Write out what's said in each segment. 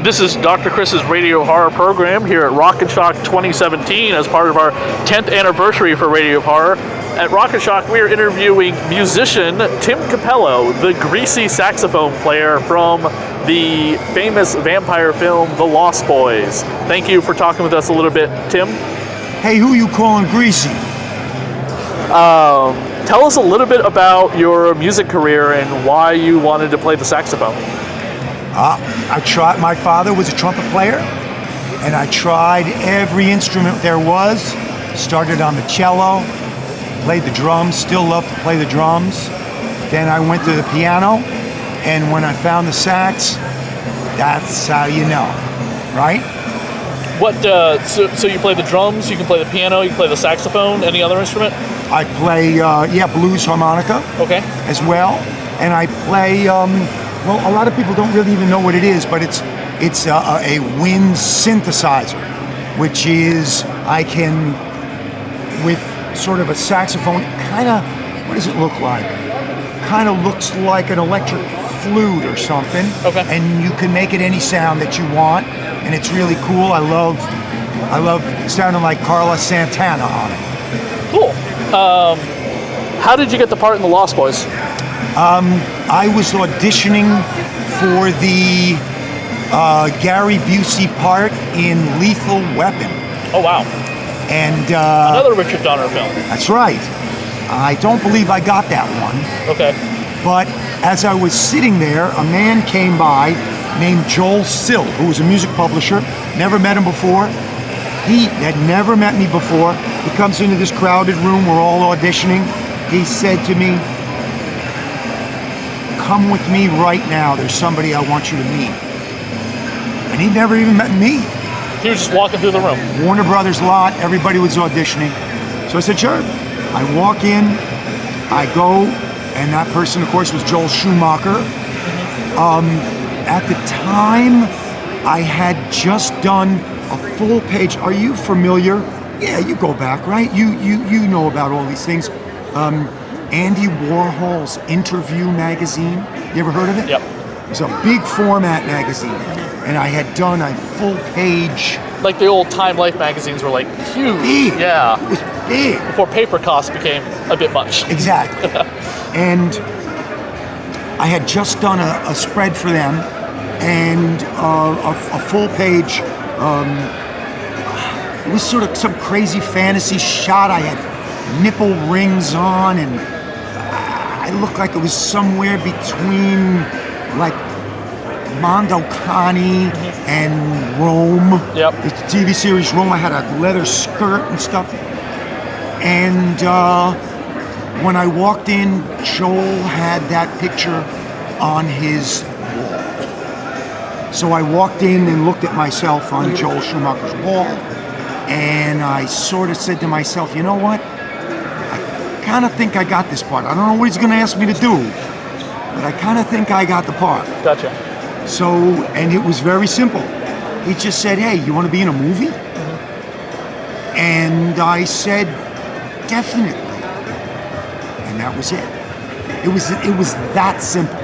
This is Dr. Chris's Radio Horror program here at Rock and Shock 2017 as part of our 10th anniversary for Radio Horror. At Rock and Shock, we are interviewing musician Tim Capello, the greasy saxophone player from the famous vampire film The Lost Boys. Thank you for talking with us a little bit, Tim. Hey, who you calling greasy? Tell us a little bit about your music career and why you wanted to play the saxophone. My father was a trumpet player, and I tried every instrument there was. Started on the cello, played the drums, still love to play the drums. Then I went to the piano, and when I found the sax, that's how you know, right? What? So you play the drums, you can play the piano, you can play the saxophone, any other instrument? I play, blues harmonica. Okay. As well, and I play. Well, a lot of people don't really even know what it is, but it's a wind synthesizer, which is I can, with sort of a saxophone, kind of, what does it look like? Kind of looks like an electric flute or something. Okay. And you can make it any sound that you want, and it's really cool. I love sounding like Carlos Santana on it. Cool. How did you get the part in The Lost Boys? I was auditioning for the Gary Busey part in Lethal Weapon. Oh, wow. And another Richard Donner film. That's right. I don't believe I got that one. Okay. But as I was sitting there, a man came by named Joel Sill, who was a music publisher. Never met him before. He had never met me before. He comes into this crowded room. We're all auditioning. He said to me, "Come with me right now. There's somebody I want you to meet." And he never even met me. He was just walking through the room. Warner Brothers lot, everybody was auditioning. So I said, sure. I walk in, I go, and that person, of course, was Joel Schumacher. At the time, I had just done a full page. Are you familiar? Yeah, you go back, right? You know about all these things. Andy Warhol's Interview magazine. You ever heard of it? Yep. It was a big format magazine, and I had done a full page. Like the old Time Life magazines were like huge. Big. Yeah. It was big. Before paper costs became a bit much. Exactly. And I had just done a spread for them, and a full page. It was sort of some crazy fantasy shot. I had nipple rings on, and I looked like it was somewhere between like Mondo Cane and Rome. Yep. The TV series Rome. I had a leather skirt and stuff. And when I walked in, Joel had that picture on his wall. So I walked in and looked at myself on Joel Schumacher's wall, and I sort of said to myself, you know what? I kind of think I got this part. I don't know what he's going to ask me to do, but I kind of think I got the part. Gotcha. So, and it was very simple. He just said, hey, you want to be in a movie? Mm-hmm. And I said, definitely. And that was it. It was that simple.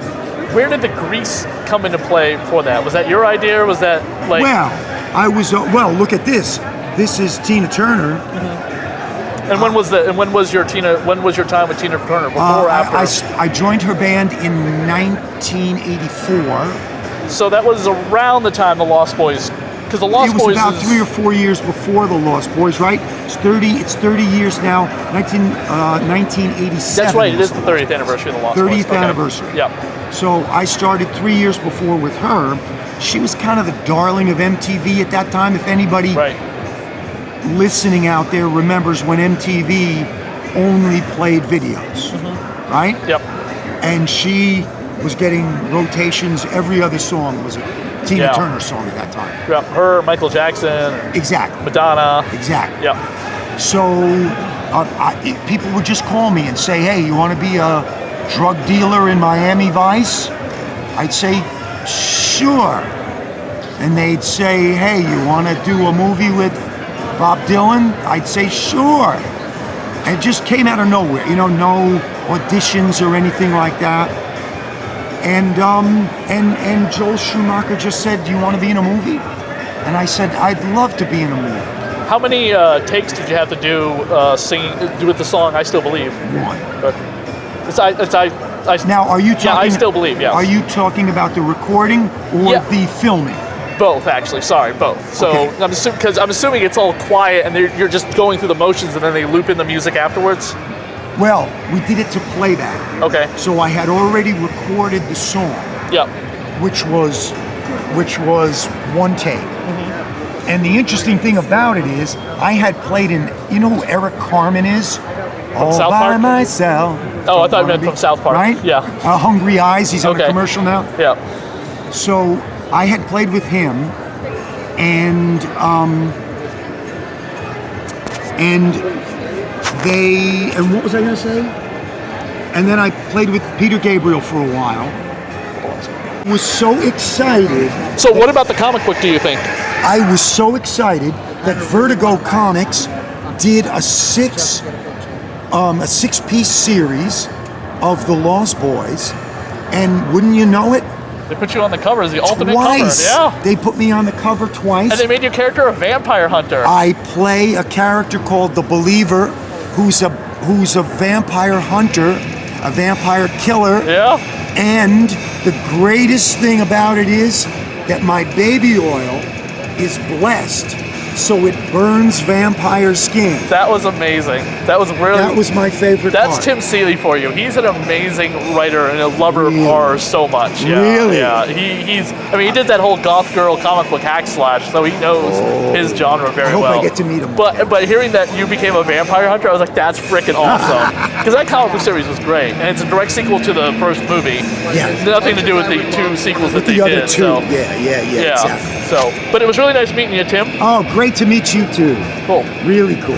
Where did the grease come into play for that? Was that your idea, or was that like... Well, I was, look at this. This is Tina Turner. Mm-hmm. And when was your time with Tina Turner? Before or after? I joined her band in 1984. So that was around the time The Lost Boys, because The Lost Boys It was about 3 or 4 years before The Lost Boys, right? It's 30 years now. 1987. That's right. It is the 30th anniversary of The Lost Boys. 30th anniversary. Yeah. So I started 3 years before with her. She was kind of the darling of MTV at that time. If anybody listening out there remembers when MTV only played videos, right? Yep. And she was getting rotations. Every other song was a Tina Turner song at that time. Yeah, her, Michael Jackson. Exactly. Madonna. Exactly. Yep. So people would just call me and say, hey, you want to be a drug dealer in Miami Vice? I'd say, sure. And they'd say, hey, you want to do a movie with Bob Dylan? I'd say, sure. And it just came out of nowhere, no auditions or anything like that. And Joel Schumacher just said, "Do you want to be in a movie?" And I said, "I'd love to be in a movie." How many takes did you have to do with the song "I Still Believe"? One. Now, are you talking? Yeah, I still believe. Yes. Are you talking about the recording or the filming? Both, actually. Sorry, both. So Okay. I'm assuming it's all quiet and you're just going through the motions, and then they loop in the music afterwards. Well, we did it to playback. Okay. So I had already recorded the song. Yep. Which was one take. Mm-hmm. And the interesting thing about it is, I had played in. You know who Eric Carmen is? All South by Park? myself. Oh, I thought you meant from South Park. Right? Yeah. Hungry Eyes. He's on a commercial now. Yeah. So I had played with him, and what was I going to say? And then I played with Peter Gabriel for a while. I was so excited. So what about the comic book, do you think? I was so excited that Vertigo Comics did a six-piece series of the Lost Boys, and wouldn't you know it? They put you on the cover as the ultimate Twice. cover. Yeah. They put me on the cover twice. And they made your character a vampire hunter. I play a character called the Believer, who's a vampire hunter, a vampire killer. Yeah. And the greatest thing about it is that my baby oil is blessed, so it burns vampire skin. That was amazing. That was my favorite That's part. Tim Seeley for you. He's an amazing writer and a lover of horror so much. Yeah, Really? Yeah. He did that whole goth girl comic book hack slash, so he knows his genre very well. I hope I get to meet him. But hearing that you became a vampire hunter, I was like, that's freaking awesome. Because that comic book series was great, and it's a direct sequel to the first movie. Yeah. Nothing to do with the two sequels that they the other did. two. So. Yeah, exactly. So, but it was really nice meeting you, Tim. Oh, great to meet you too. Cool. Really cool.